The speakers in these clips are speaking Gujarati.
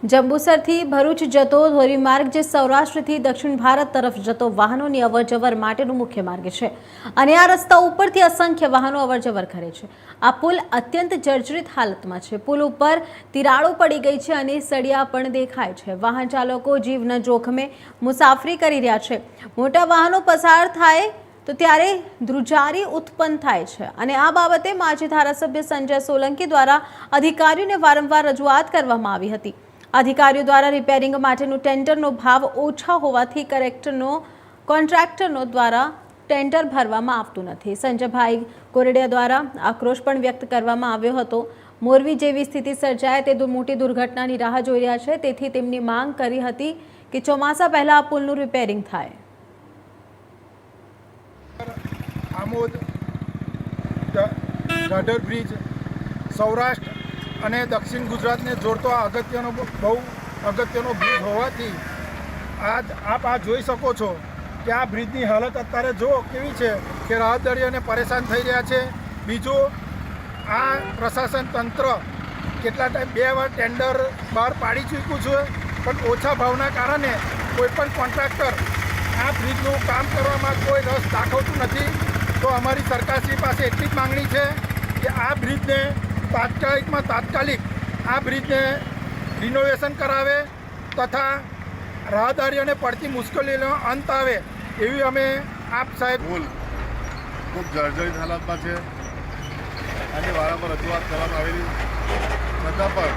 જંબુસરથી ભરૂચ જતો ધોરીમાર્ગ જે સૌરાષ્ટ્રથી દક્ષિણ ભારત તરફ જતો વાહનોની અવરજવર માટેનો મુખ્ય માર્ગ છે અને આ રસ્તા ઉપરથી અસંખ્ય વાહનો અવરજવર કરે છે। આ પુલ અત્યંત જર્જરિત હાલતમાં છે। પુલ ઉપર તિરાડો પડી ગઈ છે અને સળિયા પણ દેખાય છે। વાહન ચાલકો જીવના જોખમે મુસાફરી કરી રહ્યા છે। મોટા વાહનો પસાર થાય તો ત્યારે ધ્રુજારી ઉત્પન્ન થાય છે અને આ બાબતે માજી ધારાસભ્ય સંજય સોલંકી દ્વારા અધિકારીઓને વારંવાર રજૂઆત કરવામાં આવી હતી। अधिकारियों द्वारा रिपेरिंग माटेनो टेंडरनो भाव ओछा होवाथी कोन्ट्राक्टरनो द्वारा टेंडर भरवामां आवतुं नथी। संजयभाई कोरडिया द्वारा आक्रोश पण व्यक्त करवामां आव्यो हतो। मोरबी जेवी स्थिति सर्जाय ते मोटी दुर्घटनानी राह जोई रह्या छे, तेथी तेमनी मांग करी हती के ચોમાસા પહેલા આ પુલનું रिपेरिंग थाय। आमोद गडर ब्रिज सौराष्ट्र અને દક્ષિણ ગુજરાતને જોડતો આ બહુ અગત્યનો બ્રિજ હોવાથી આપ આ જોઈ શકો છો કે આ બ્રિજની હાલત અત્યારે જો કેવી છે કે રાહદારીઓને પરેશાન થઈ રહ્યા છે। બીજું આ પ્રશાસન તંત્ર કેટલા ટાઈમ 2 વાર ટેન્ડર બહાર પાડી ચૂક્યું છે, પણ ઓછા ભાવના કારણે કોઈપણ કોન્ટ્રાક્ટર આ બ્રિજનું કામ કરવામાં કોઈ રસ દાખવતું નથી। તો અમારી સરકારશ્રી પાસે એટલી જ માંગણી છે કે આ બ્રિજને તાત્કાલિક આ બ્રિજને રિનોવેશન કરાવે તથા રાહદારીઓને પડતી મુશ્કેલીનો અંત આવે એવી અમે આપ સાહેબ પુલ ખૂબ જર્જરિત હાલતમાં છે અને વારંવાર રજૂઆત કરવામાં આવેલી છતાં પણ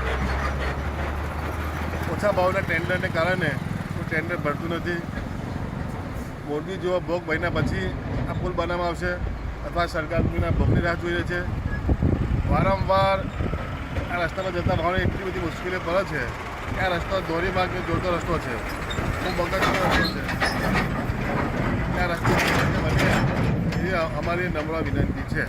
ઓછા ભાવના ટેન્ડરને કારણે કોઈ ટેન્ડર ભરતું નથી। મોરબી જેવા ભોગ મહિના પછી આ પુલ બનાવવામાં આવશે અથવા સરકારના ભોગની રાહ જોઈ રહી છે। વારંવાર આ રસ્તામાં જતા વાહનો એટલી બધી મુશ્કેલીઓ પડે છે કે આ રસ્તો ધોરીમાર્ગને જોડતો રસ્તો છે, ખૂબ અગત્યનો રસ્તો છે। આ રસ્તો બને એવી અમારી નમ્ર વિનંતી છે।